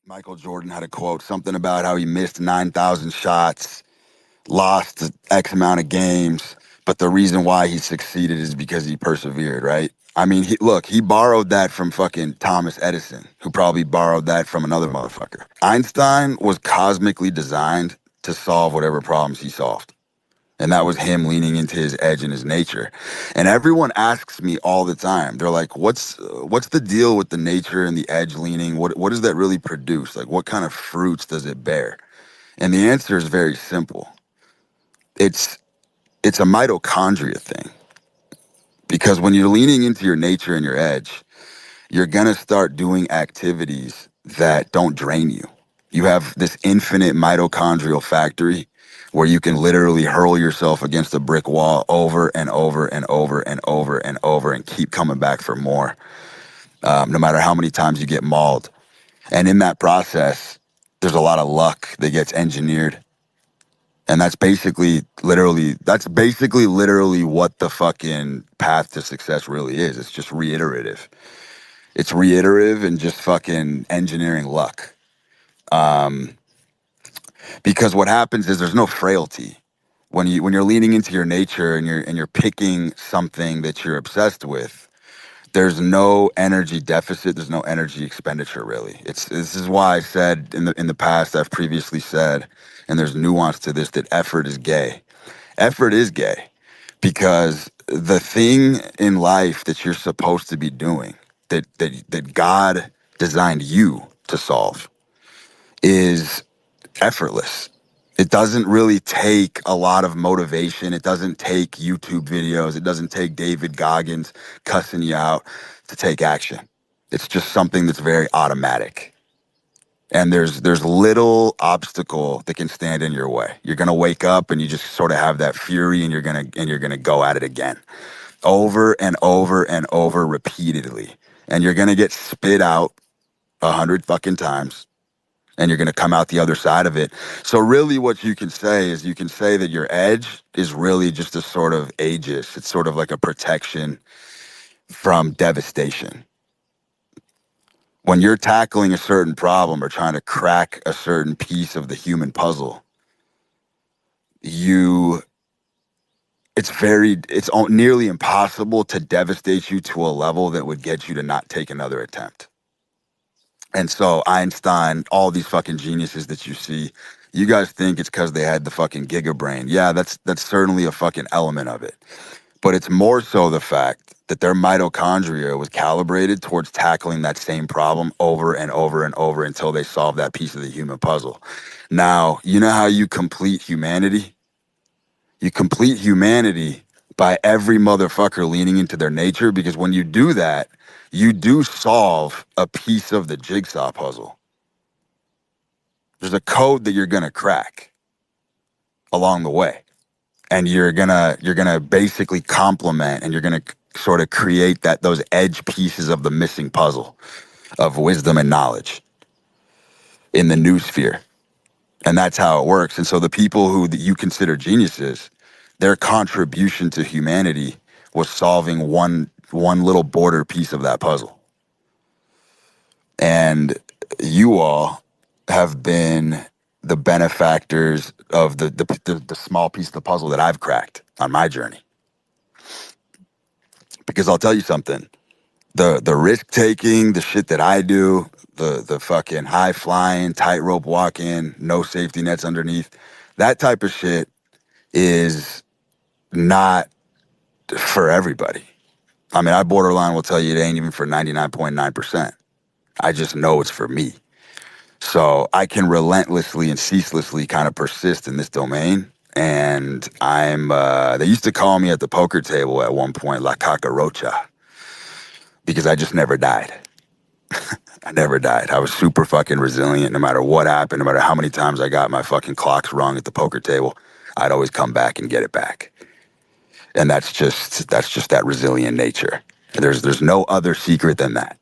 Michael Jordan had a quote, something about how he missed 9,000 shots, lost X amount of games, but the reason why he succeeded is because he persevered, right? I mean, he borrowed that from fucking Thomas Edison, who probably borrowed that from another motherfucker. Einstein was cosmically designed to solve whatever problems he solved. And that was him leaning into his edge and his nature. And everyone asks me all the time. They're like, what's the deal with the nature and the edge leaning? What does that really produce? Like, what kind of fruits does it bear? And the answer is very simple. It's it's a mitochondria thing. Because when you're leaning into your nature and your edge, you're gonna start doing activities that don't drain you. You have this infinite mitochondrial factory where you can literally hurl yourself against a brick wall over and over and over and over and over and keep coming back for more, no matter how many times you get mauled. And in that process, there's a lot of luck that gets engineered. And that's basically literally what the fucking path to success really is. It's just reiterative. It's reiterative and just fucking engineering luck. Because what happens is there's no frailty when you're leaning into your nature and you're picking something that you're obsessed with. There's no energy deficit. There's no energy expenditure, really. This is why I said in the past, I've previously said, and there's nuance to this, that effort is gay. Effort is gay because the thing in life that you're supposed to be doing, that God designed you to solve, is effortless. It doesn't really take a lot of motivation. It doesn't take YouTube videos. It doesn't take David Goggins cussing you out to take action. It's just something that's very automatic. And there's little obstacle that can stand in your way. You're gonna wake up and you just sort of have that fury, and you're gonna go at it again, over and over and over repeatedly, and you're gonna get spit out 100 fucking times, and you're going to come out the other side of it. So really what you can say is you can say that your edge is really just a sort of aegis. It's sort of like a protection from devastation. When you're tackling a certain problem or trying to crack a certain piece of the human puzzle, you it's nearly impossible to devastate you to a level that would get you to not take another attempt. And so Einstein, all these fucking geniuses that you see, you guys think it's because they had the fucking giga brain. Yeah, that's certainly a fucking element of it. But it's more so the fact that their mitochondria was calibrated towards tackling that same problem over and over and over until they solved that piece of the human puzzle. Now, you know how you complete humanity? You complete humanity by every motherfucker leaning into their nature, because when you do that, you do solve a piece of the jigsaw puzzle. There's a code that you're gonna crack along the way. And you're gonna basically complement, and you're gonna sort of create those edge pieces of the missing puzzle of wisdom and knowledge in the new sphere. And that's how it works. And so the people who that you consider geniuses, their contribution to humanity was solving one little border piece of that puzzle. And you all have been the benefactors of the small piece of the puzzle that I've cracked on my journey. Because I'll tell you something, the risk taking, the shit that I do, the fucking high flying, tightrope walking, no safety nets underneath, that type of shit is not for everybody. I mean, I borderline will tell you it ain't even for 99.9%. I just know it's for me. So I can relentlessly and ceaselessly kind of persist in this domain. And they used to call me at the poker table at one point, La Cacarocha, because I just never died. I never died. I was super fucking resilient. No matter what happened, no matter how many times I got my fucking clocks wrong at the poker table, I'd always come back and get it back. And that's just that resilient nature. There's no other secret than that.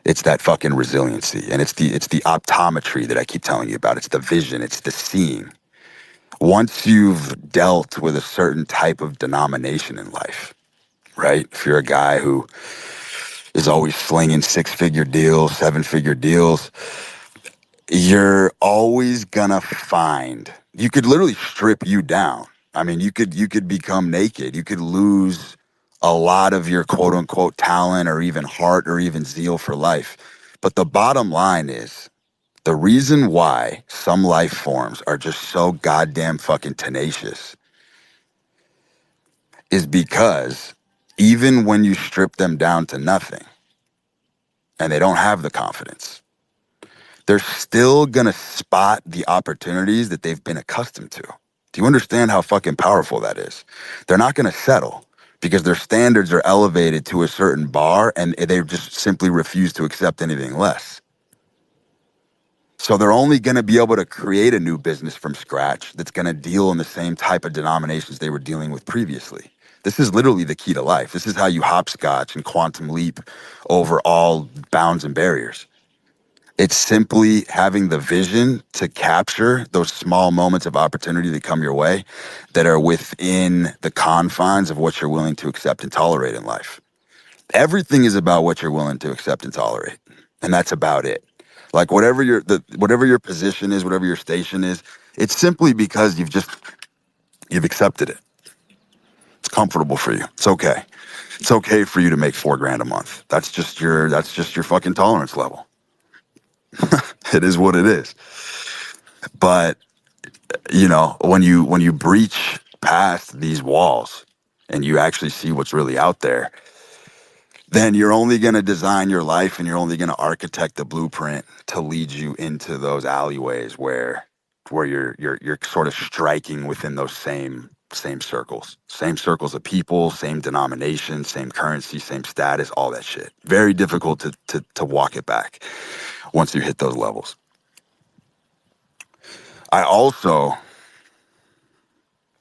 It's that fucking resiliency, and it's the optometry that I keep telling you about. It's the vision. It's the seeing. Once you've dealt with a certain type of denomination in life, right? If you're a guy who is always slinging 6-figure deals, 7-figure deals, you're always gonna find, you could literally strip you down. I mean, you could become naked. You could lose a lot of your quote unquote talent or even heart or even zeal for life. But the bottom line is the reason why some life forms are just so goddamn fucking tenacious is because even when you strip them down to nothing and they don't have the confidence, they're still gonna spot the opportunities that they've been accustomed to. Do you understand how fucking powerful that is? They're not gonna settle because their standards are elevated to a certain bar and they just simply refuse to accept anything less. So they're only gonna be able to create a new business from scratch that's gonna deal in the same type of denominations they were dealing with previously. This is literally the key to life. This is how you hopscotch and quantum leap over all bounds and barriers. It's simply having the vision to capture those small moments of opportunity that come your way that are within the confines of what you're willing to accept and tolerate in life. Everything is about what you're willing to accept and tolerate. And that's about it. Like whatever your position is, whatever your station is, it's simply because you've accepted it. It's comfortable for you. It's okay. It's okay for you to make $4,000 a month. That's just your fucking tolerance level. It is what it is. But when you breach past these walls and you actually see what's really out there, then you're only going to design your life and you're only going to architect the blueprint to lead you into those alleyways where you're sort of striking within those same circles of people, same denomination, same currency, same status, all that shit. Very difficult to walk it back once you hit those levels. I also,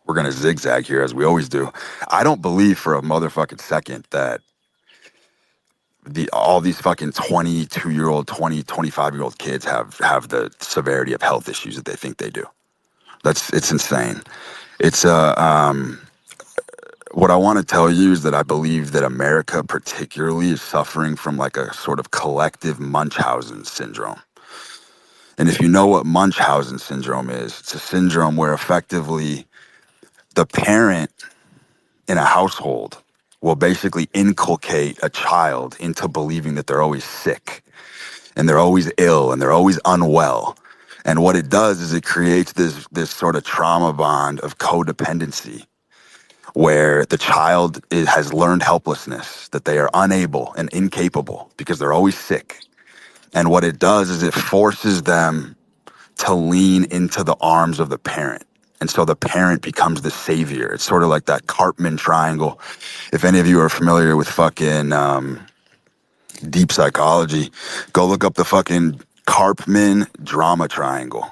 we're going to zigzag here as we always do. I don't believe for a motherfucking second that all these fucking 22-year-old, 25-year-old kids have the severity of health issues that they think they do. It's insane. It's what I want to tell you is that I believe that America particularly is suffering from like a sort of collective Munchausen syndrome. And if you know what Munchausen syndrome is, it's a syndrome where effectively the parent in a household will basically inculcate a child into believing that they're always sick and they're always ill and they're always unwell. And what it does is it creates this sort of trauma bond of codependency where the child has learned helplessness, that they are unable and incapable because they're always sick. And what it does is it forces them to lean into the arms of the parent. And so the parent becomes the savior. It's sort of like that Karpman triangle. If any of you are familiar with fucking deep psychology, go look up the fucking Karpman drama triangle.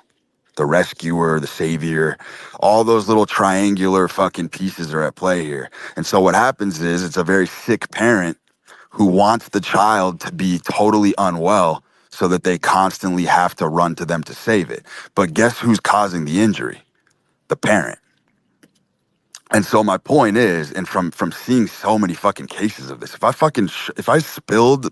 The rescuer, the savior, all those little triangular fucking pieces are at play here. And so what happens is it's a very sick parent who wants the child to be totally unwell so that they constantly have to run to them to save it. But guess who's causing the injury? The parent. And so my point is, and from seeing so many fucking cases of this, if I spilled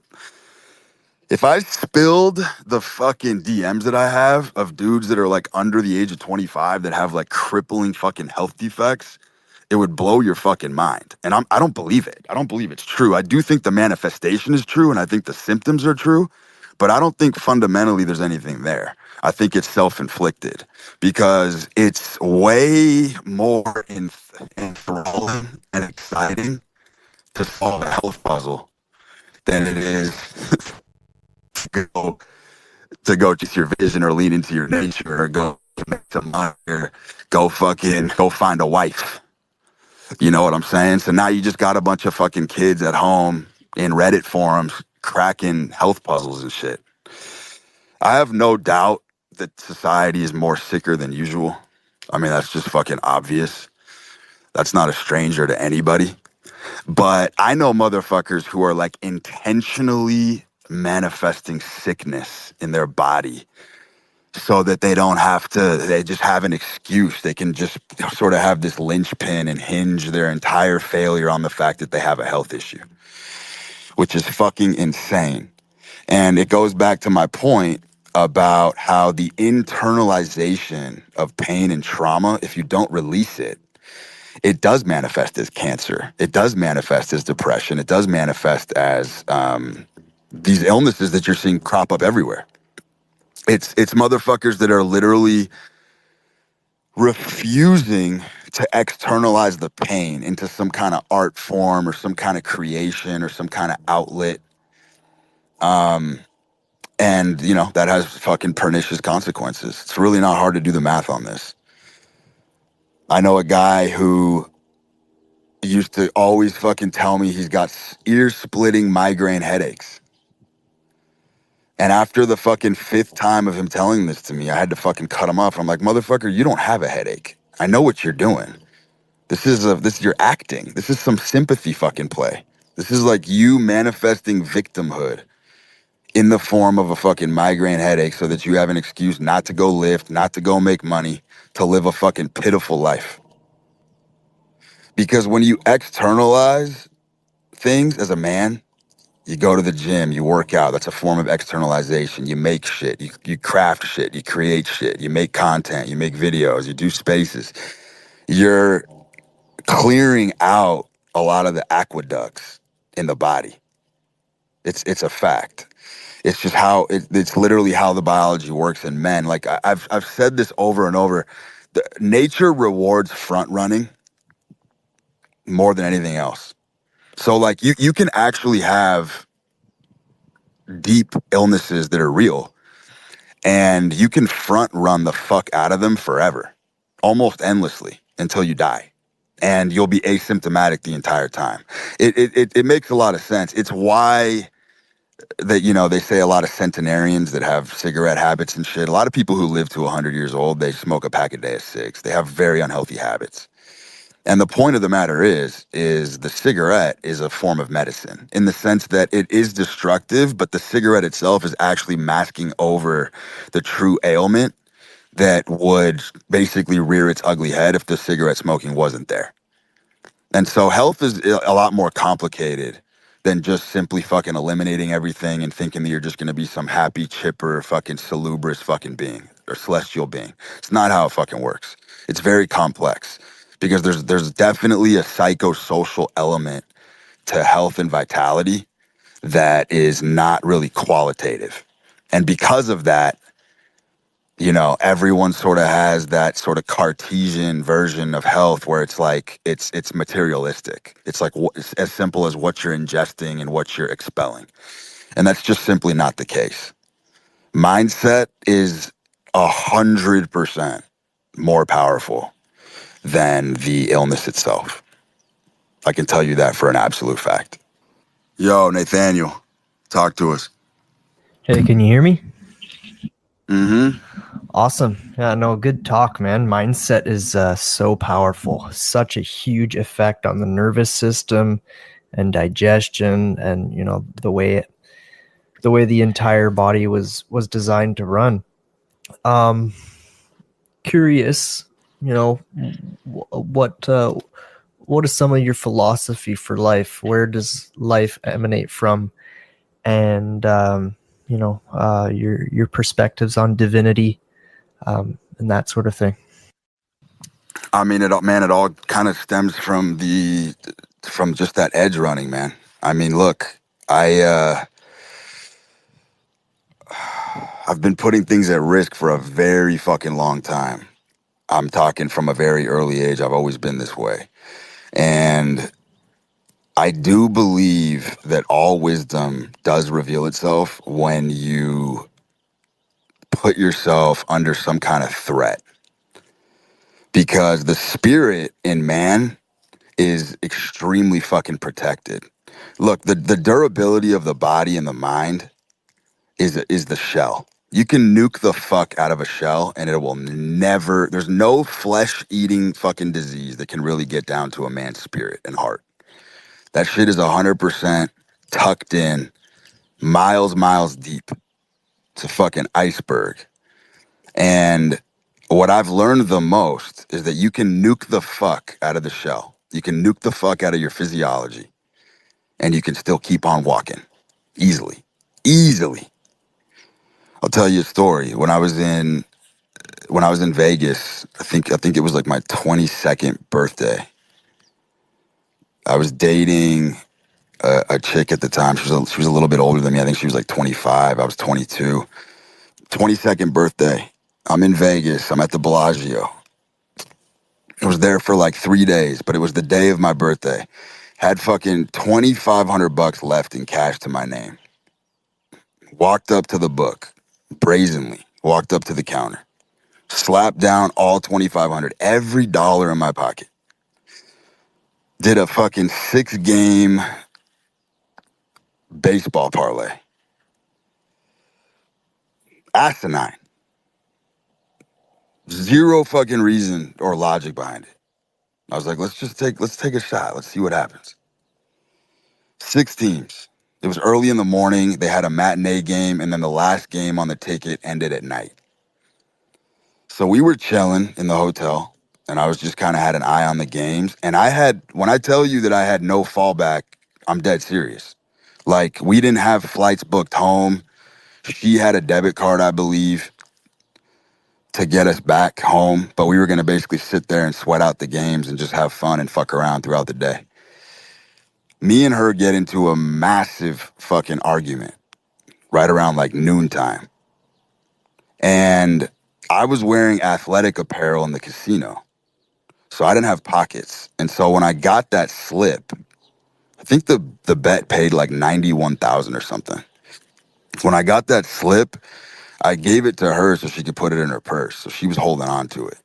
the fucking DMs that I have of dudes that are like under the age of 25 that have like crippling fucking health defects, it would blow your fucking mind. And I don't believe it. I don't believe it's true. I do think the manifestation is true and I think the symptoms are true, but I don't think fundamentally there's anything there. I think it's self-inflicted because it's way more enthralling and exciting to solve a health puzzle than it is go to go chase your vision or lean into your nature or go make some money or go find a wife. You know what I'm saying? So now you just got a bunch of fucking kids at home in Reddit forums cracking health puzzles and shit. I have no doubt that society is more sicker than usual. I mean, that's just fucking obvious. That's not a stranger to anybody. But I know motherfuckers who are like intentionally manifesting sickness in their body so that they just have an excuse. They can just sort of have this linchpin and hinge their entire failure on the fact that they have a health issue, which is fucking insane. And it goes back to my point about how the internalization of pain and trauma, if you don't release it, it does manifest as cancer. It does manifest as depression. It does manifest as these illnesses that you're seeing crop up everywhere. It's motherfuckers that are literally refusing to externalize the pain into some kind of art form or some kind of creation or some kind of outlet. And, you know, that has fucking pernicious consequences. It's really not hard to do the math on this. I know a guy who used to always fucking tell me he's got ear-splitting migraine headaches. And after the fucking fifth time of him telling this to me, I had to fucking cut him off. I'm like, motherfucker, you don't have a headache. I know what you're doing. This is you're acting. This is some sympathy fucking play. This is like you manifesting victimhood in the form of a fucking migraine headache so that you have an excuse not to go lift, not to go make money, to live a fucking pitiful life. Because when you externalize things as a man, you go to the gym, you work out. That's a form of externalization. You make shit, you craft shit, you create shit, you make content, you make videos, you do spaces. You're clearing out a lot of the aqueducts in the body. It's a fact. It's just how it's literally how the biology works in men. Like I've said this over and over. Nature rewards front running more than anything else. So like you can actually have deep illnesses that are real and you can front run the fuck out of them forever, almost endlessly until you die. And you'll be asymptomatic the entire time. It makes a lot of sense. It's why that, you know, they say a lot of centenarians that have cigarette habits and shit. A lot of people who live to 100 years old, they smoke a pack a day of cigs. They have very unhealthy habits. And the point of the matter is the cigarette is a form of medicine in the sense that it is destructive, but the cigarette itself is actually masking over the true ailment that would basically rear its ugly head if the cigarette smoking wasn't there. And so health is a lot more complicated than just simply fucking eliminating everything and thinking that you're just gonna be some happy, chipper, fucking salubrious fucking being or celestial being. It's not how it fucking works. It's very complex because there's definitely a psychosocial element to health and vitality that is not really qualitative. And because of that, you know, everyone sort of has that sort of Cartesian version of health where it's like it's materialistic. It's like it's as simple as what you're ingesting and what you're expelling. And that's just simply not the case. Mindset is 100% more powerful than the illness itself. I can tell you that for an absolute fact. Yo, Nathaniel, talk to us. Hey, can you hear me? Mm-hmm. Awesome. Yeah, no, good talk, man. Mindset is so powerful. Such a huge effect on the nervous system and digestion, and you know the way the entire body was designed to run. Curious, you know, what is some of your philosophy for life? Where does life emanate from? And you know, your perspectives on divinity. And that sort of thing. I mean, it all kind of stems from just that edge running, man. I mean, look, I've been putting things at risk for a very fucking long time. I'm talking from a very early age. I've always been this way. And I do believe that all wisdom does reveal itself when you put yourself under some kind of threat. Because the spirit in man is extremely fucking protected. Look, the durability of the body and the mind is the shell. You can nuke the fuck out of a shell and it will never, there's no flesh eating fucking disease that can really get down to a man's spirit and heart. That shit is 100% tucked in, miles deep. It's a fucking iceberg. And what I've learned the most is that you can nuke the fuck out of the shell. You can nuke the fuck out of your physiology and you can still keep on walking easily. I'll tell you a story. When I was in Vegas, I think it was like my 22nd birthday. I was dating a chick at the time. She was a little bit older than me. I think she was like 25. I was 22. 22nd birthday. I'm in Vegas. I'm at the Bellagio. I was there for like 3 days, but it was the day of my birthday. Had fucking 2,500 bucks left in cash to my name. Walked up to the book, brazenly. Walked up to the counter, slapped down all 2,500, every dollar in my pocket. Did a fucking 6 game baseball parlay. Asinine. Zero fucking reason or logic behind it. I was like, let's take a shot. Let's see what happens. 6 teams. It was early in the morning. They had a matinee game, and then the last game on the ticket ended at night. So we were chilling in the hotel, and I was just kind of had an eye on the games. And when I tell you that I had no fallback, I'm dead serious. Like, we didn't have flights booked home. She had a debit card, I believe, to get us back home, but we were going to basically sit there and sweat out the games and just have fun and fuck around throughout the day. Me and her get into a massive fucking argument right around like noontime. And I was wearing athletic apparel in the casino, so I didn't have pockets. And so when I got that slip, I think the bet paid like 91,000 or something. When I got that slip, I gave it to her so she could put it in her purse. So she was holding on to it.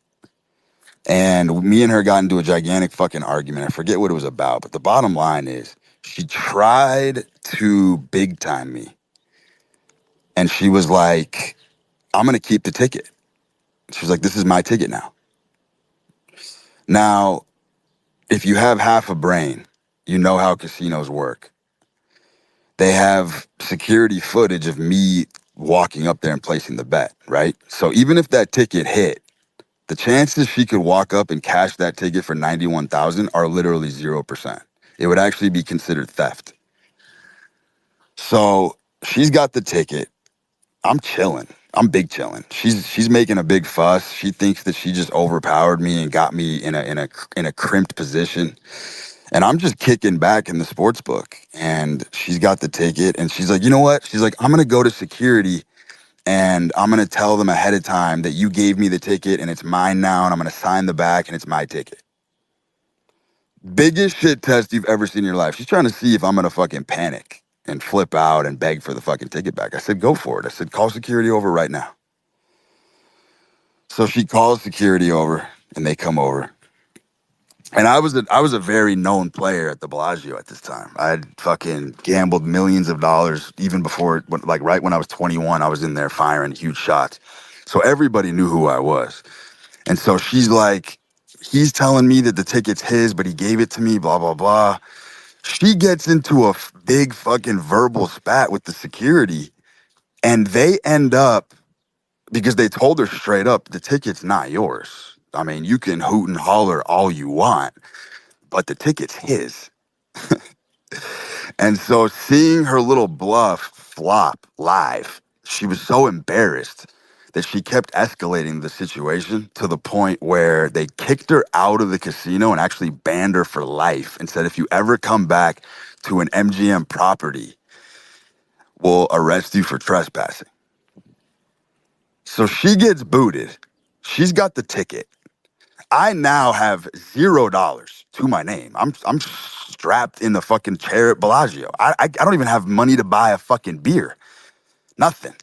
And me and her got into a gigantic fucking argument. I forget what it was about, but the bottom line is she tried to big time me. And she was like, I'm going to keep the ticket. She was like, this is my ticket now. Now, if you have half a brain, you know how casinos work. They have security footage of me walking up there and placing the bet, right? So even if that ticket hit, the chances she could walk up and cash that ticket for 91,000 are literally 0%. It would actually be considered theft. So she's got the ticket. I'm chilling. I'm big chilling. She's making a big fuss. She thinks that she just overpowered me and got me in a crimped position. And I'm just kicking back in the sports book. And she's got the ticket and she's like, you know what? She's like, I'm gonna go to security and I'm gonna tell them ahead of time that you gave me the ticket and it's mine now, and I'm gonna sign the back and it's my ticket. Biggest shit test you've ever seen in your life. She's trying to see if I'm gonna fucking panic and flip out and beg for the fucking ticket back. I said, go for it. I said, call security over right now. So she calls security over and they come over. And I was a very known player at the Bellagio at this time. I had fucking gambled millions of dollars even before, like right when I was 21, I was in there firing huge shots. So everybody knew who I was. And so she's like, he's telling me that the ticket's his, but he gave it to me, blah, blah, blah. She gets into a big fucking verbal spat with the security, and they end up, because they told her straight up, the ticket's not yours. I mean, you can hoot and holler all you want, but the ticket's his. And so seeing her little bluff flop live, she was so embarrassed that she kept escalating the situation to the point where they kicked her out of the casino and actually banned her for life and said, if you ever come back to an MGM property, we'll arrest you for trespassing. So she gets booted. She's got the ticket. I now have $0 to my name. I'm strapped in the fucking chair at Bellagio. I don't even have money to buy a fucking beer. Nothing.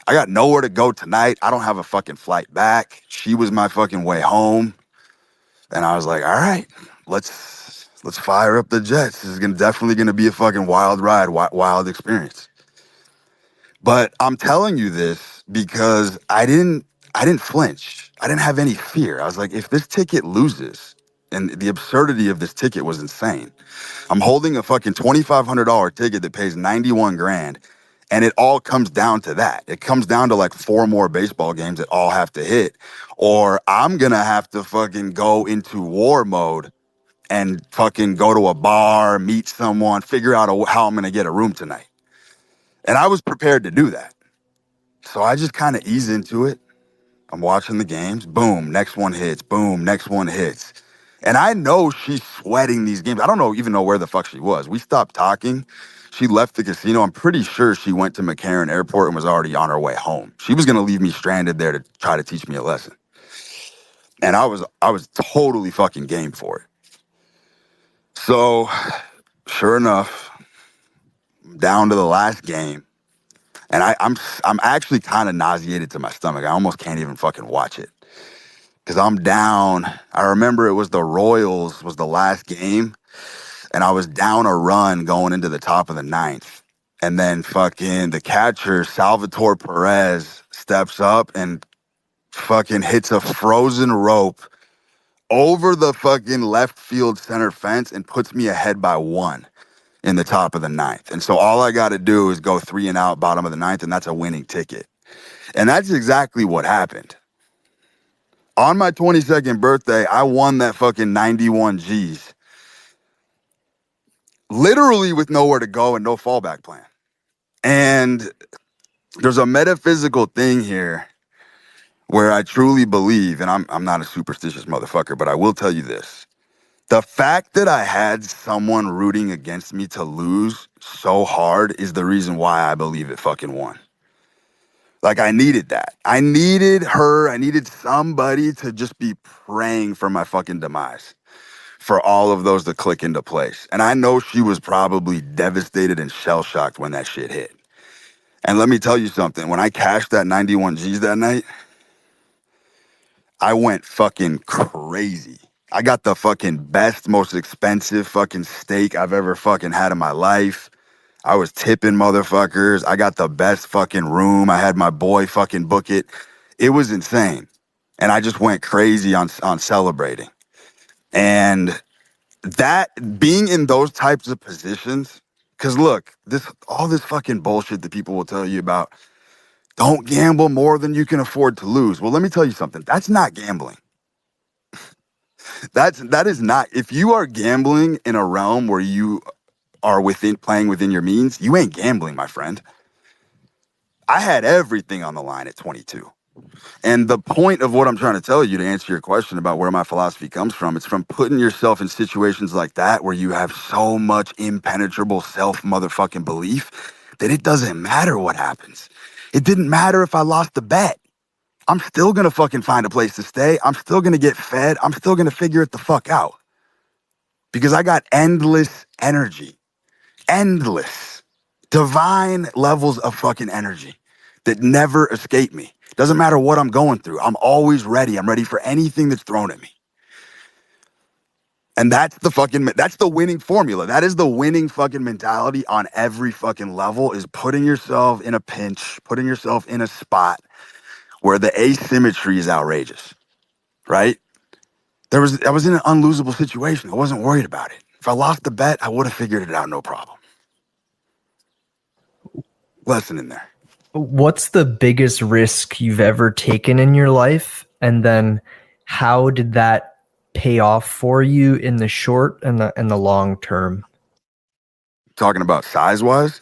I got nowhere to go tonight. I don't have a fucking flight back. She was my fucking way home. And I was like, all right, let's fire up the jets. This is definitely gonna be a fucking wild ride, wild experience. But I'm telling you this because I didn't flinch. I didn't have any fear. I was like, if this ticket loses, and the absurdity of this ticket was insane. I'm holding a fucking $2,500 ticket that pays 91 grand, and it all comes down to that. It comes down to like 4 more baseball games that all have to hit, or I'm gonna have to fucking go into war mode and fucking go to a bar, meet someone, figure out how I'm gonna get a room tonight. And I was prepared to do that. So I just kind of ease into it. I'm watching the games. Boom, next one hits. Boom, next one hits. And I know she's sweating these games. I don't even know where the fuck she was. We stopped talking. She left the casino. I'm pretty sure she went to McCarran Airport and was already on her way home. She was gonna leave me stranded there to try to teach me a lesson. And I was totally fucking game for it. So sure enough, down to the last game. And I'm actually kind of nauseated to my stomach. I almost can't even fucking watch it. Cause I'm down. I remember it was the Royals was the last game, and I was down a run going into the top of the ninth. And then fucking the catcher, Salvatore Perez, steps up and fucking hits a frozen rope over the fucking left field center fence and puts me ahead by one in the top of the ninth. And so all I got to do is go 3 and out, bottom of the ninth, and that's a winning ticket. And that's exactly what happened. On my 22nd birthday, I won that fucking 91 G's, literally with nowhere to go and no fallback plan. And there's a metaphysical thing here where I truly believe, and I'm not a superstitious motherfucker, but I will tell you this. The fact that I had someone rooting against me to lose so hard is the reason why I believe it fucking won. Like, I needed that. I needed her. I needed somebody to just be praying for my fucking demise, for all of those to click into place. And I know she was probably devastated and shell-shocked when that shit hit. And let me tell you something. When I cashed that 91 G's that night, I went fucking crazy. I got the fucking best, most expensive fucking steak I've ever fucking had in my life. I was tipping motherfuckers. I got the best fucking room. I had my boy fucking book it. It was insane. And I just went crazy on celebrating. And that being in those types of positions, because look, all this fucking bullshit that people will tell you about, don't gamble more than you can afford to lose. Well, let me tell you something. That's not gambling. That is not. If you are gambling in a realm where you are playing within your means, you ain't gambling, my friend. I had everything on the line at 22. And the point of what I'm trying to tell you, to answer your question about where my philosophy comes from, it's from putting yourself in situations like that where you have so much impenetrable self motherfucking belief that it doesn't matter what happens. It didn't matter if I lost the bet. I'm still gonna fucking find a place to stay. I'm still gonna get fed. I'm still gonna figure it the fuck out. Because I got endless energy. Endless. Divine levels of fucking energy that never escape me. Doesn't matter what I'm going through. I'm always ready. I'm ready for anything that's thrown at me. And that's the winning formula. That is the winning fucking mentality on every fucking level, is putting yourself in a pinch, putting yourself in a spot where the asymmetry is outrageous, right? I was in an unlosable situation. I wasn't worried about it. If I lost the bet, I would have figured it out, no problem. Lesson in there. What's the biggest risk you've ever taken in your life? And then how did that pay off for you in the short and the long term? Talking about size-wise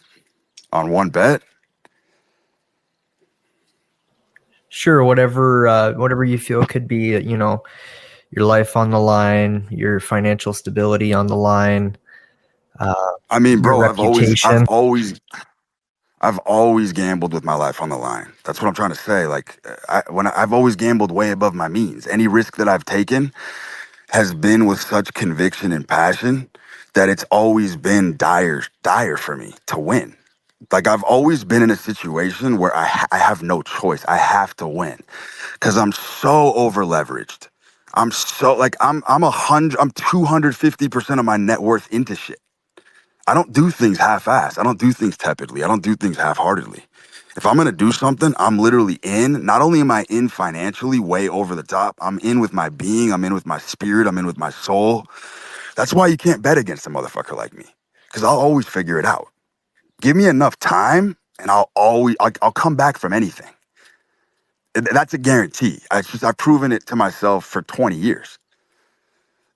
on one bet? Sure, whatever you feel could be, your life on the line, your financial stability on the line, I mean, your bro, reputation. I've always gambled with my life on the line. That's what I'm trying to say. Like, I've always gambled way above my means. Any risk that I've taken has been with such conviction and passion that it's always been dire for me to win. Like, I've always been in a situation where I have no choice. I have to win because I'm so over leveraged. I'm so like I'm 250% of my net worth into shit. I don't do things half-assed. I don't do things tepidly. I don't do things half-heartedly. If I'm gonna do something, I'm literally in. Not only am I in financially way over the top, I'm in with my being, I'm in with my spirit, I'm in with my soul. That's why you can't bet against a motherfucker like me, because I'll always figure it out. Give me enough time and I'll come back from anything. That's a guarantee. I've proven it to myself for 20 years.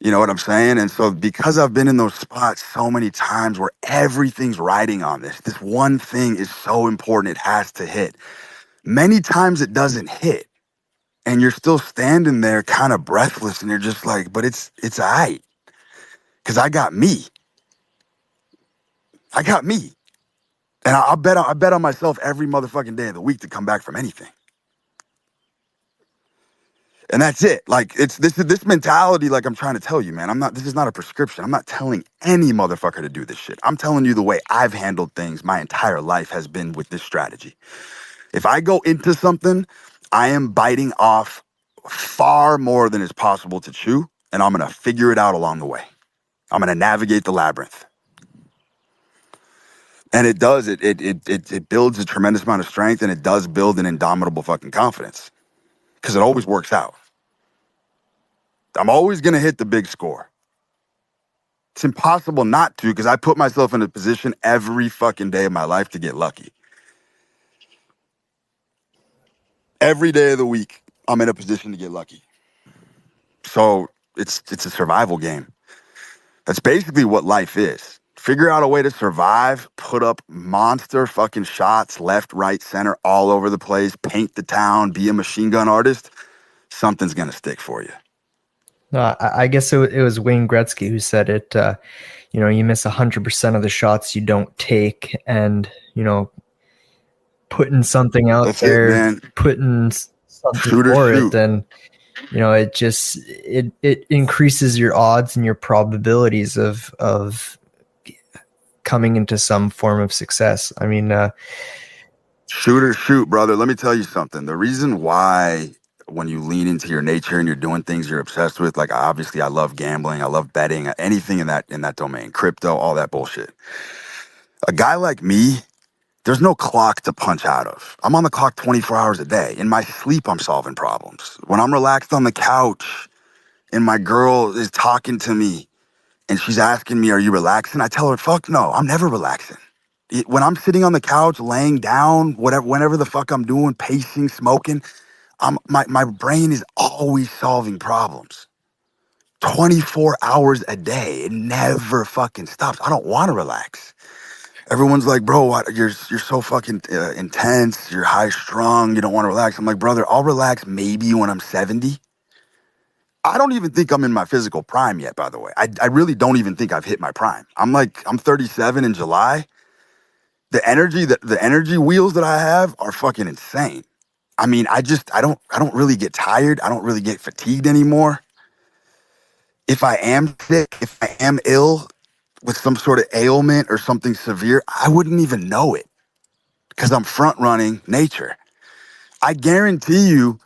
You know what I'm saying? And so because I've been in those spots so many times where everything's riding on this one thing is so important, it has to hit. Many times it doesn't hit. And you're still standing there kind of breathless and you're just like, but it's all right. Cause I got me. I got me. And I bet on myself every motherfucking day of the week to come back from anything. And that's it. Like it's this mentality, like I'm trying to tell you, man. This is not a prescription. I'm not telling any motherfucker to do this shit. I'm telling you the way I've handled things my entire life has been with this strategy. If I go into something, I am biting off far more than is possible to chew, and I'm gonna figure it out along the way. I'm gonna navigate the labyrinth. And it does, it builds a tremendous amount of strength, and it does build an indomitable fucking confidence. Because it always works out. I'm always gonna hit the big score. It's impossible not to, because I put myself in a position every fucking day of my life to get lucky. Every day of the week, I'm in a position to get lucky. So it's a survival game. That's basically what life is. Figure out a way to survive, put up monster fucking shots, left, right, center, all over the place, paint the town, be a machine gun artist. Something's gonna stick for you. I guess it was Wayne Gretzky who said it. You miss 100% of the shots you don't take, and putting something out That's it, there, man. putting something Shoot or for it, shoot. then it increases your odds and your probabilities of coming into some form of success. I mean, Shoot or shoot, brother. Let me tell you something. The reason why when you lean into your nature and you're doing things you're obsessed with, like obviously I love gambling, I love betting, anything in that domain, crypto, all that bullshit. A guy like me, there's no clock to punch out of. I'm on the clock 24 hours a day. In my sleep, I'm solving problems. When I'm relaxed on the couch and my girl is talking to me and she's asking me, are you relaxing? I tell her, fuck no, I'm never relaxing. When I'm sitting on the couch, laying down, whenever the fuck I'm doing, pacing, smoking, my brain is always solving problems. 24 hours a day. It never fucking stops. I don't want to relax. Everyone's like, bro, you're so fucking intense. You're high strung. You don't want to relax. I'm like, brother, I'll relax maybe when I'm 70. I don't even think I'm in my physical prime yet, by the way. I really don't even think I've hit my prime. I'm 37 in July. The energy wheels that I have are fucking insane. I mean, I don't really get tired. I don't really get fatigued anymore. If I am sick, if I am ill with some sort of ailment or something severe, I wouldn't even know it because I'm front running nature. I guarantee you,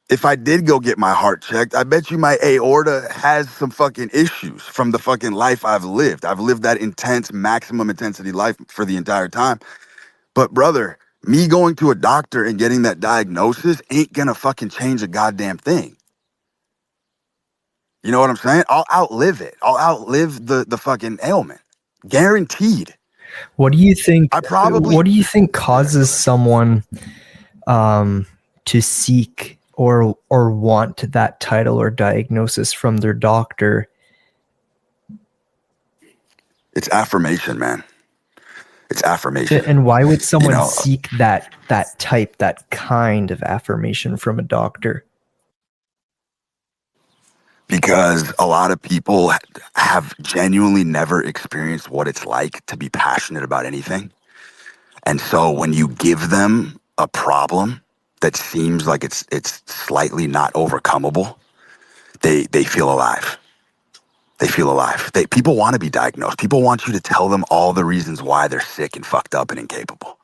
if I did go get my heart checked, I bet you my aorta has some fucking issues from the fucking life I've lived. I've lived that intense, maximum intensity life for the entire time. But brother, me going to a doctor and getting that diagnosis ain't gonna fucking change a goddamn thing. You know what I'm saying? I'll outlive it. I'll outlive the fucking ailment. Guaranteed. what do you think? I probably What do you think causes someone to seek or want that title or diagnosis from their doctor? it's affirmation, man. It's affirmation. And why would You someone know, seek that type, that kind of affirmation from a doctor? because a lot of people have genuinely never experienced what it's like to be passionate about anything. And so when you give them a problem that seems like it's slightly not overcomable, they feel alive. They feel alive. People want to be diagnosed. People want you to tell them all the reasons why they're sick and fucked up and incapable.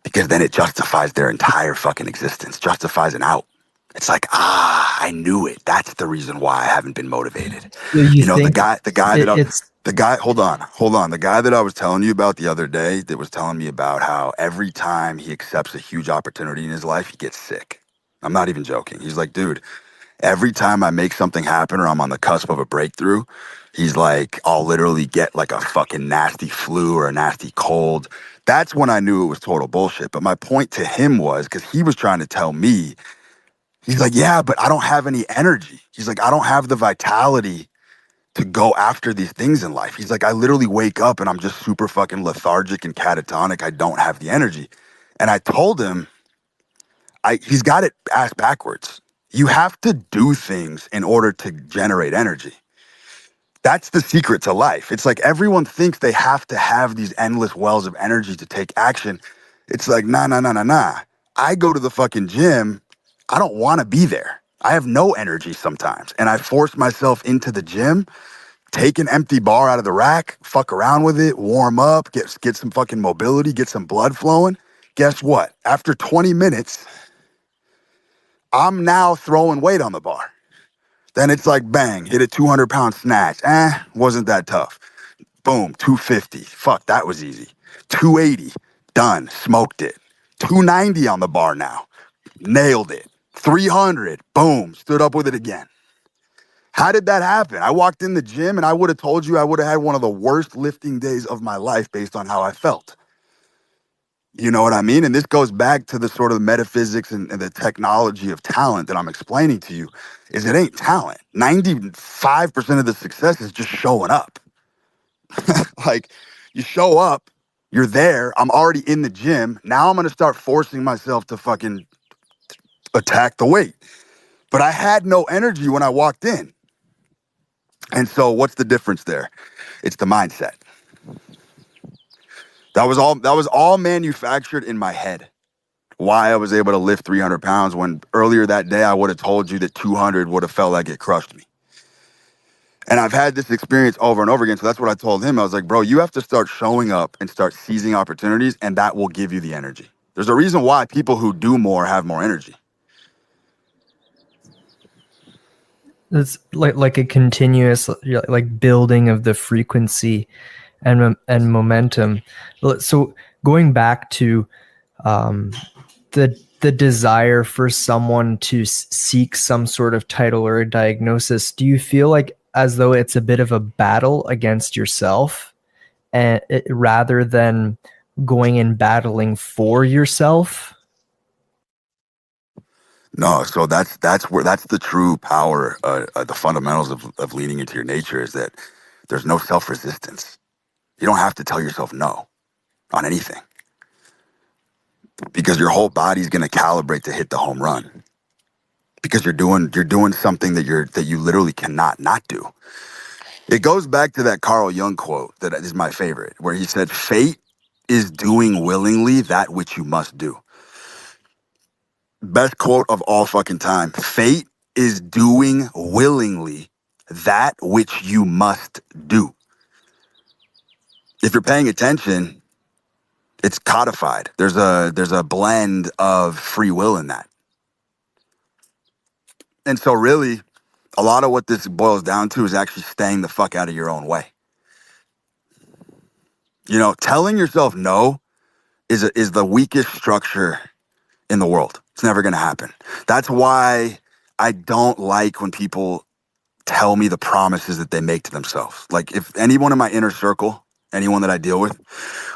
Because then it justifies their entire fucking existence, justifies an out. It's like, I knew it. That's the reason why I haven't been motivated. So you You know, think it's hold on. The guy that I was telling you about the other day that was telling me about how every time he accepts a huge opportunity in his life, he gets sick. I'm not even joking. He's like, dude, every time I make something happen or I'm on the cusp of a breakthrough, he's like, I'll literally get like a fucking nasty flu or a nasty cold. That's when I knew it was total bullshit. But my point to him was, because he was trying to tell me, he's like, yeah, but I don't have any energy. He's like, I don't have the vitality to go after these things in life. He's like, I literally wake up and I'm just super fucking lethargic and catatonic. I don't have the energy. And I told him, He's got it ass backwards. You have to do things in order to generate energy. That's the secret to life. It's like everyone thinks they have to have these endless wells of energy to take action. It's like, nah, nah, nah, nah, nah. I go to the fucking gym. I don't want to be there. I have no energy sometimes. And I force myself into the gym, take an empty bar out of the rack, fuck around with it, warm up, get some fucking mobility, get some blood flowing. Guess what? After 20 minutes, I'm now throwing weight on the bar. Then it's like, bang, hit a 200-pound snatch. Wasn't that tough. Boom, 250. Fuck, that was easy. 280, done, smoked it. 290 on the bar now, nailed it. 300, boom, stood up with it again. How did that happen? I walked in the gym and I would have told you I would have had one of the worst lifting days of my life based on how I felt. You know what I mean? And this goes back to the sort of metaphysics and the technology of talent that I'm explaining to you, is it ain't talent. 95% of the success is just showing up. Like, you show up, you're there, I'm already in the gym. Now I'm going to start forcing myself to fucking attack the weight. But I had no energy when I walked in. And so what's the difference there? It's the mindset. That was all manufactured in my head. Why I was able to lift 300 pounds when earlier that day I would have told you that 200 would have felt like it crushed me. And I've had this experience over and over again. So that's what I told him. I was like, bro, you have to start showing up and start seizing opportunities, and that will give you the energy. There's a reason why people who do more have more energy. It's like a continuous like building of the frequency and momentum. So going back to the desire for someone to seek some sort of title or a diagnosis, do you feel like as though it's a bit of a battle against yourself, and rather than going and battling for yourself? No, so that's the true power, the fundamentals of leaning into your nature is that there's no self-resistance. You don't have to tell yourself no on anything because your whole body's going to calibrate to hit the home run because you're doing something that you literally cannot not do. It goes back to that Carl Jung quote that is my favorite, where he said, "Fate is doing willingly that which you must do." Best quote of all fucking time. Fate is doing willingly that which you must do. If you're paying attention, it's codified. There's a blend of free will in that. And so really, a lot of what this boils down to is actually staying the fuck out of your own way. You know, telling yourself no is the weakest structure in the world. It's never going to happen. That's why I don't like when people tell me the promises that they make to themselves. Like if anyone in my inner circle, anyone that I deal with,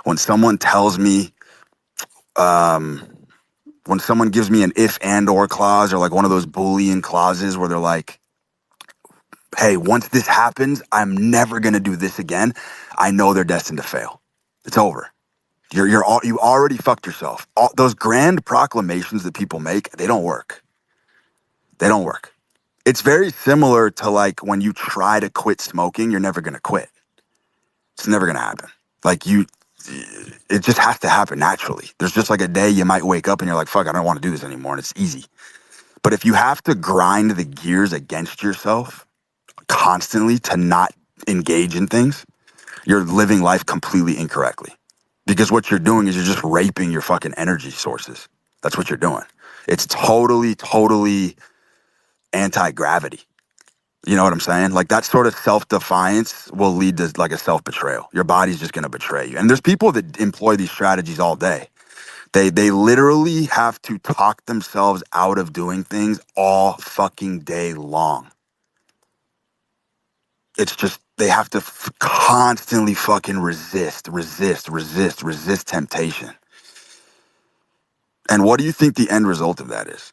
when someone tells me, when someone gives me an if and or clause or like one of those Boolean clauses where they're like, hey, once this happens, I'm never going to do this again. I know they're destined to fail. It's over. You already fucked yourself. All those grand proclamations that people make, they don't work. They don't work. It's very similar to like when you try to quit smoking, you're never going to quit. It's never going to happen. Like it just has to happen naturally. There's just like a day you might wake up and you're like, fuck, I don't want to do this anymore. And it's easy. But if you have to grind the gears against yourself constantly to not engage in things, you're living life completely incorrectly. Because what you're doing is you're just raping your fucking energy sources. That's what you're doing. It's totally, totally anti-gravity. You know what I'm saying? Like that sort of self-defiance will lead to like a self-betrayal. Your body's just going to betray you. And there's people that employ these strategies all day. They literally have to talk themselves out of doing things all fucking day long. It's just they have to constantly fucking resist temptation. And what do you think the end result of that is?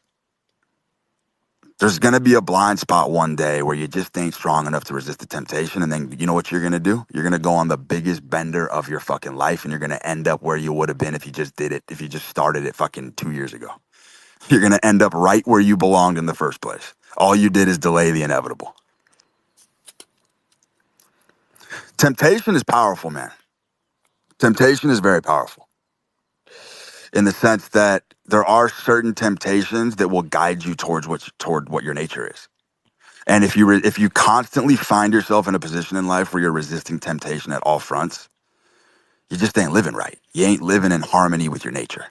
There's going to be a blind spot one day where you just ain't strong enough to resist the temptation. And then you know what you're going to do? You're going to go on the biggest bender of your fucking life and you're going to end up where you would have been if you just did it, if you just started it fucking 2 years ago. You're going to end up right where you belonged in the first place. All you did is delay the inevitable. Temptation is powerful, man. Temptation is very powerful in the sense that there are certain temptations that will guide you toward what your nature is. And if you constantly find yourself in a position in life where you're resisting temptation at all fronts, you just ain't living right. You ain't living in harmony with your nature.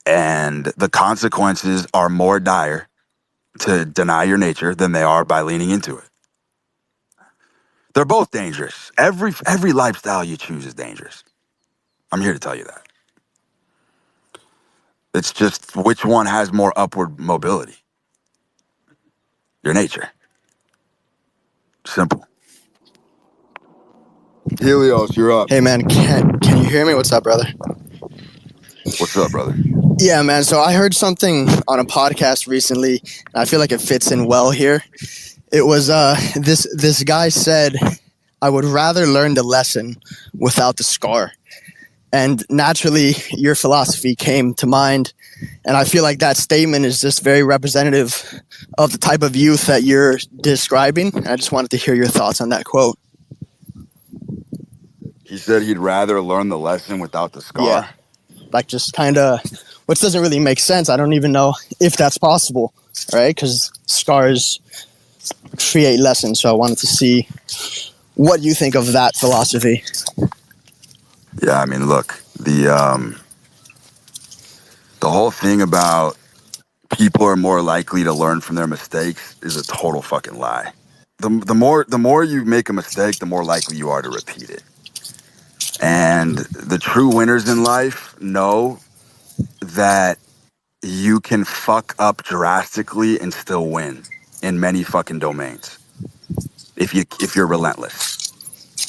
And the consequences are more dire to deny your nature than they are by leaning into it. They're both dangerous. Every lifestyle you choose is dangerous. I'm here to tell you that. It's just which one has more upward mobility. Your nature. Simple. Helios, you're up. Hey man, can you hear me? What's up, brother? What's up, brother? Yeah, man. So I heard something on a podcast recently, and I feel like it fits in well here. It was this guy said, "I would rather learn the lesson without the scar." And naturally, your philosophy came to mind, and I feel like that statement is just very representative of the type of youth that you're describing. I just wanted to hear your thoughts on that quote. He said he'd rather learn the lesson without the scar. Yeah, like just kind of, which doesn't really make sense. I don't even know if that's possible, right? Because scars create lessons. So I wanted to see what you think of that philosophy. Yeah, I mean, look, the whole thing about people are more likely to learn from their mistakes is a total fucking lie. The more you make a mistake, the more likely you are to repeat it. And the true winners in life know that you can fuck up drastically and still win in many fucking domains if you're relentless.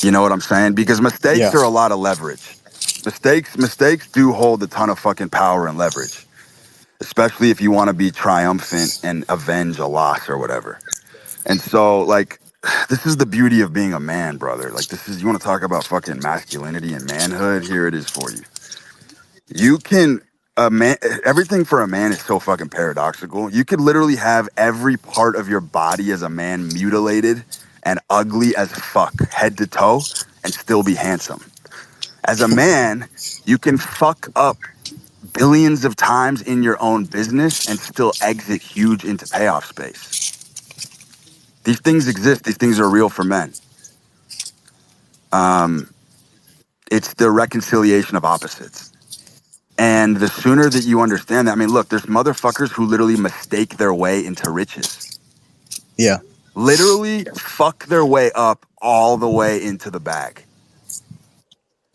You know what I'm saying? Because mistakes are a lot of leverage. Mistakes do hold a ton of fucking power and leverage, especially if you want to be triumphant and avenge a loss or whatever. And so, like, this is the beauty of being a man, brother. Like, you want to talk about fucking masculinity and manhood? Here it is for you. You can, everything for a man is so fucking paradoxical. You could literally have every part of your body as a man mutilated and ugly as fuck, head to toe, and still be handsome. As a man, you can fuck up billions of times in your own business and still exit huge into payoff space. These things exist. These things are real for men. It's the reconciliation of opposites. And the sooner that you understand that, I mean, look, there's motherfuckers who literally mistake their way into riches. Yeah. Literally fuck their way up all the way into the bag.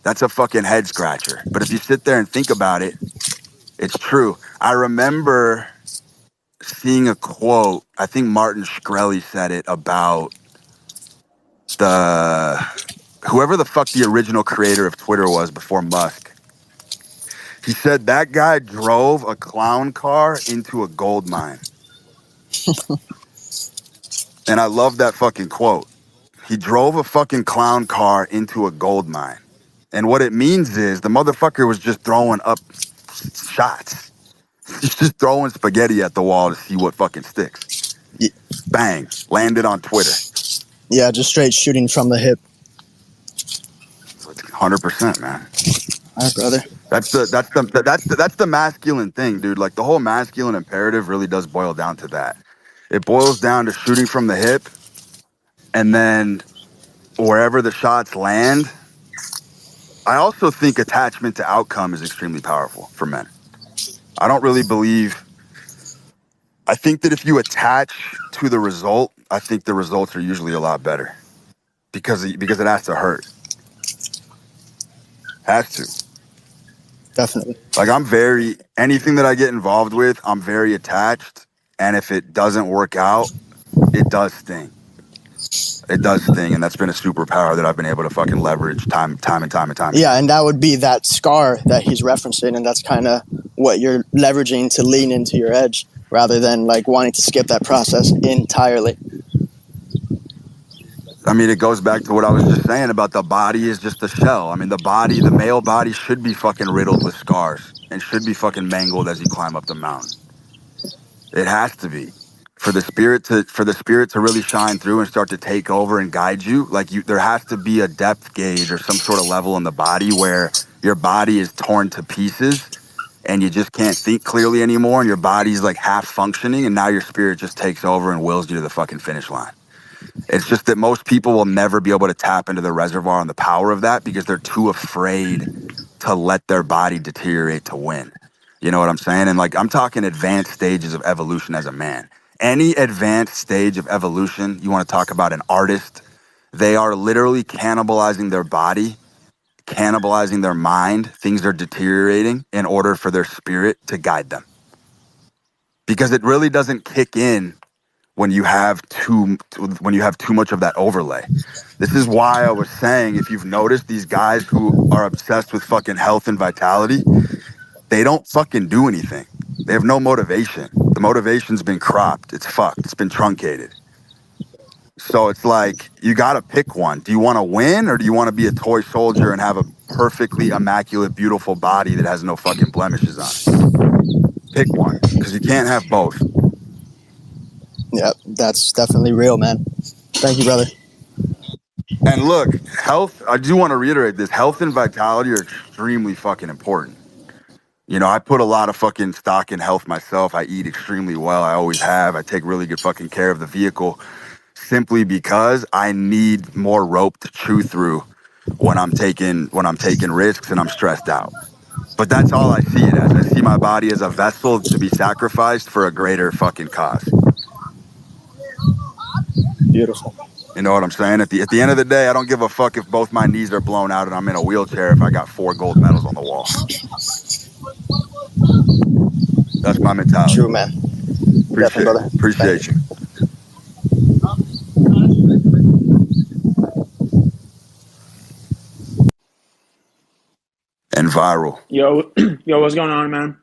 That's a fucking head scratcher. But if you sit there and think about it, it's true. I remember seeing a quote, I think Martin Shkreli said it, about whoever the fuck the original creator of Twitter was before Musk. He said that guy drove a clown car into a gold mine. And I love that fucking quote. He drove a fucking clown car into a gold mine. And what it means is the motherfucker was just throwing up shots. He's just throwing spaghetti at the wall to see what fucking sticks. Yeah. Bang, landed on Twitter. Yeah, just straight shooting from the hip. 100%, man. All right, brother. That's the masculine thing, dude. Like, the whole masculine imperative really does boil down to that. It boils down to shooting from the hip, and then wherever the shots land. I also think attachment to outcome is extremely powerful for men. I don't really believe. I think that if you attach to the result, I think the results are usually a lot better because it has to hurt. Has to. Definitely. Like, anything that I get involved with, I'm very attached. And if it doesn't work out, it does sting. It does sting. And that's been a superpower that I've been able to fucking leverage time and time. Yeah, and that would be that scar that he's referencing. And that's kind of what you're leveraging to lean into your edge rather than like wanting to skip that process entirely. I mean, it goes back to what I was just saying about the body is just a shell. I mean, the male body should be fucking riddled with scars and should be fucking mangled as you climb up the mountain. It has to be. For the spirit to really shine through and start to take over and guide you, like there has to be a depth gauge or some sort of level in the body where your body is torn to pieces and you just can't think clearly anymore and your body's like half functioning and now your spirit just takes over and wills you to the fucking finish line. It's just that most people will never be able to tap into the reservoir and the power of that because they're too afraid to let their body deteriorate to win. You know what I'm saying? And like, I'm talking advanced stages of evolution as a man. Any advanced stage of evolution, you want to talk about an artist, they are literally cannibalizing their body, cannibalizing their mind. Things are deteriorating in order for their spirit to guide them. Because it really doesn't kick in when you have too much of that overlay. This is why I was saying, if you've noticed these guys who are obsessed with fucking health and vitality, they don't fucking do anything. They have no motivation. The motivation's been cropped. It's fucked. It's been truncated. So it's like, you got to pick one. Do you want to win or do you want to be a toy soldier and have a perfectly immaculate, beautiful body that has no fucking blemishes on it? Pick one, because you can't have both. Yeah, that's definitely real, man. Thank you, brother. And look, health, I do want to reiterate this, health and vitality are extremely fucking important. You know, I put a lot of fucking stock in health myself. I eat extremely well. I always have. I take really good fucking care of the vehicle simply because I need more rope to chew through when I'm taking risks and I'm stressed out. But that's all I see it as. I see my body as a vessel to be sacrificed for a greater fucking cause. Beautiful. You know what I'm saying? At the end of the day, I don't give a fuck if both my knees are blown out and I'm in a wheelchair if I got 4 gold medals on the wall. That's my mentality. True, man. Definitely, brother. Appreciate you. And viral. Yo, yo, what's going on, man?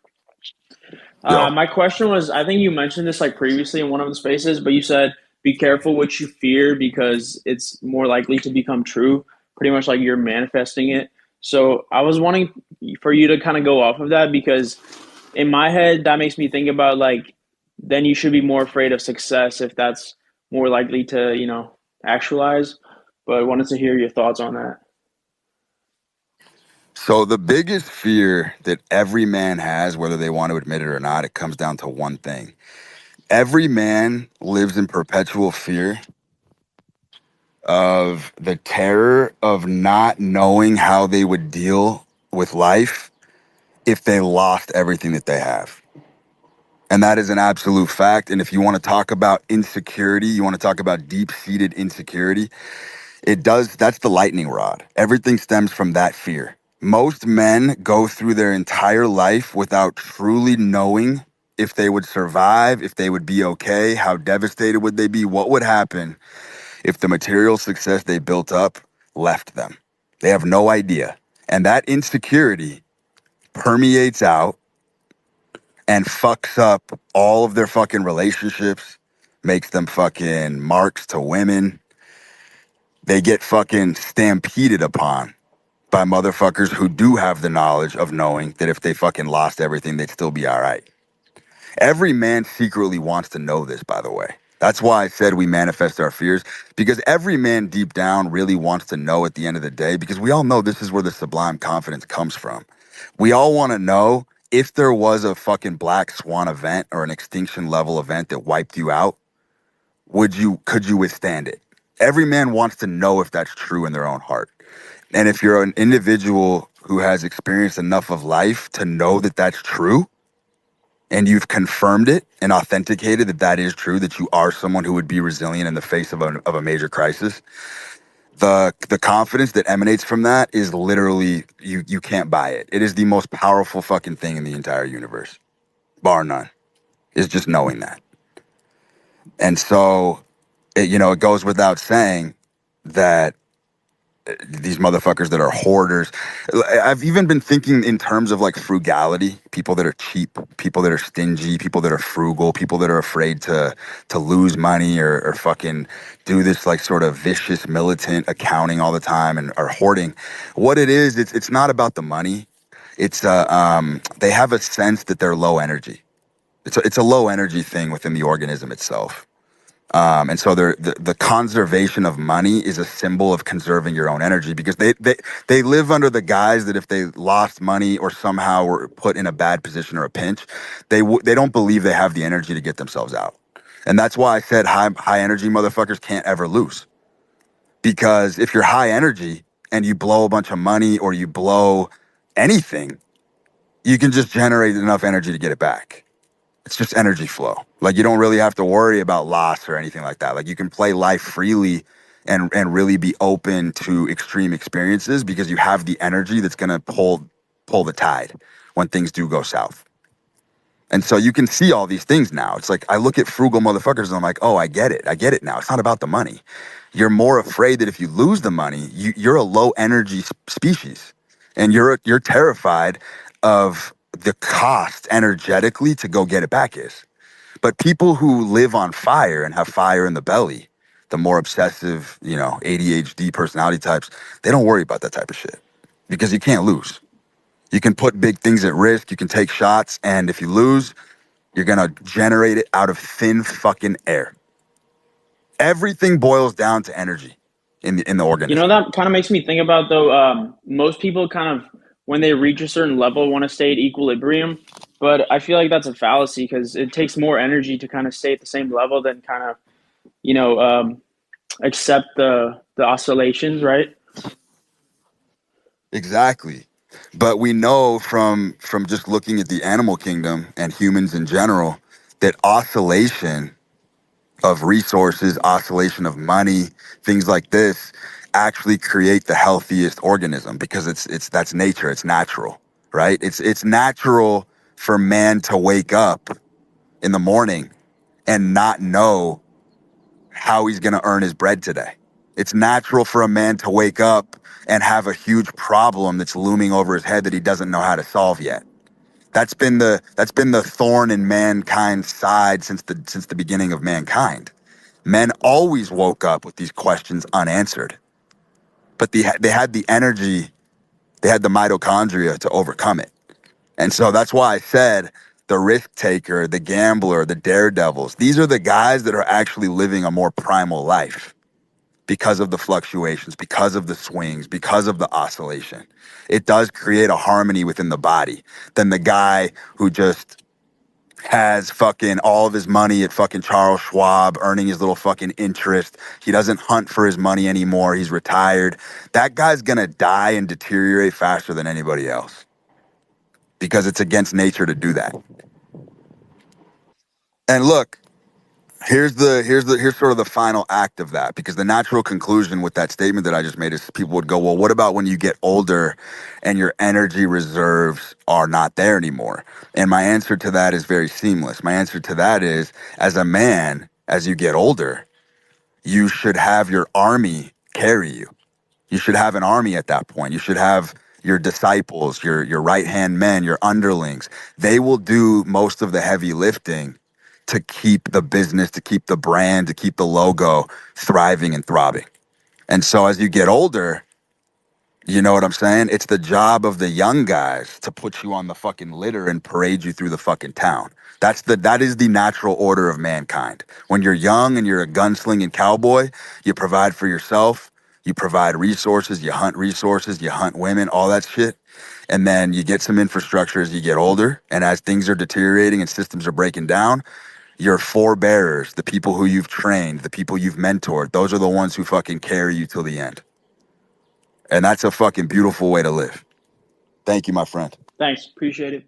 Yo. My question was, I think you mentioned this like previously in one of the spaces, but you said be careful what you fear because it's more likely to become true. Pretty much like you're manifesting it. So I was wanting for you to kind of go off of that because in my head that makes me think about like then you should be more afraid of success if that's more likely to actualize. But I wanted to hear your thoughts on that. So the biggest fear that every man has, whether they want to admit it or not, it comes down to one thing. Every man lives in perpetual fear of the terror of not knowing how they would deal with life if they lost everything that they have. And that is an absolute fact. And if you want to talk about insecurity, you want to talk about deep-seated insecurity, that's the lightning rod. Everything stems from that fear. Most men go through their entire life without truly knowing if they would survive, if they would be okay, how devastated would they be, what would happen if the material success they built up left them. They have no idea. And that insecurity permeates out and fucks up all of their fucking relationships, makes them fucking marks to women. They get fucking stampeded upon by motherfuckers who do have the knowledge of knowing that if they fucking lost everything, they'd still be all right. Every man secretly wants to know this, by the way. That's why I said we manifest our fears, because every man deep down really wants to know at the end of the day, because we all know this is where the sublime confidence comes from. We all want to know if there was a fucking black swan event or an extinction level event that wiped you out, could you withstand it? Every man wants to know if that's true in their own heart. And if you're an individual who has experienced enough of life to know that that's true, and you've confirmed it and authenticated that that is true, that you are someone who would be resilient in the face of a major crisis, the confidence that emanates from that is literally, you can't buy it. It is the most powerful fucking thing in the entire universe, bar none, is just knowing that. And so, it goes without saying that these motherfuckers that are hoarders. I've even been thinking in terms of like frugality, people that are cheap, people that are stingy, people that are frugal, people that are afraid to lose money or fucking do this like sort of vicious militant accounting all the time and are hoarding. What it is, it's not about the money. It's they have a sense that they're low energy. It's a low energy thing within the organism itself. And so the conservation of money is a symbol of conserving your own energy, because they live under the guise that if they lost money or somehow were put in a bad position or a pinch, they don't believe they have the energy to get themselves out. And that's why I said high energy motherfuckers can't ever lose. Because if you're high energy and you blow a bunch of money or you blow anything, you can just generate enough energy to get it back. It's just energy flow. Like, you don't really have to worry about loss or anything like that. Like, you can play life freely and really be open to extreme experiences because you have the energy that's going to pull the tide when things do go south. And so you can see all these things now. It's like, I look at frugal motherfuckers and I'm like, oh, I get it. I get it now. It's not about the money. You're more afraid that if you lose the money, you're a low energy species, and you're terrified of the cost energetically to go get it back is. But people who live on fire and have fire in the belly, the more obsessive, ADHD personality types, they don't worry about that type of shit because you can't lose. You can put big things at risk. You can take shots. And if you lose, you're going to generate it out of thin fucking air. Everything boils down to energy in the organism. That kind of makes me think about, though, most people kind of, when they reach a certain level, want to stay at equilibrium. But I feel like that's a fallacy because it takes more energy to kind of stay at the same level than kind of, accept the oscillations, right? Exactly. But we know from just looking at the animal kingdom and humans in general that oscillation of resources, oscillation of money, things like this actually create the healthiest organism, because that's nature, it's natural, right? It's natural for man to wake up in the morning and not know how he's going to earn his bread today. It's natural for a man to wake up and have a huge problem that's looming over his head that he doesn't know how to solve yet. That's been the thorn in mankind's side since the beginning of mankind. Men always woke up with these questions unanswered, but they had the energy, they had the mitochondria to overcome it. And so that's why I said the risk taker, the gambler, the daredevils, these are the guys that are actually living a more primal life because of the fluctuations, because of the swings, because of the oscillation. It does create a harmony within the body than the guy who just has fucking all of his money at fucking Charles Schwab, earning his little fucking interest. He doesn't hunt for his money anymore. He's retired. That guy's gonna die and deteriorate faster than anybody else because it's against nature to do that. And look, here's sort of the final act of that, because the natural conclusion with that statement that I just made is people would go, well, what about when you get older and your energy reserves are not there anymore? And my answer to that is very seamless. My answer to that is, as a man, as you get older, you should have your army carry you. You should have an army at that point. You should have your disciples, your right-hand men, your underlings. They will do most of the heavy lifting to keep the business, to keep the brand, to keep the logo thriving and throbbing. And so as you get older, you know what I'm saying? It's the job of the young guys to put you on the fucking litter and parade you through the fucking town. That is the natural order of mankind. When you're young and you're a gunslinging cowboy, you provide for yourself, you provide resources, you hunt women, all that shit. And then you get some infrastructure as you get older. And as things are deteriorating and systems are breaking down, your forebearers, the people who you've trained, the people you've mentored, those are the ones who fucking carry you till the end. And that's a fucking beautiful way to live. Thank you, my friend. Thanks. Appreciate it.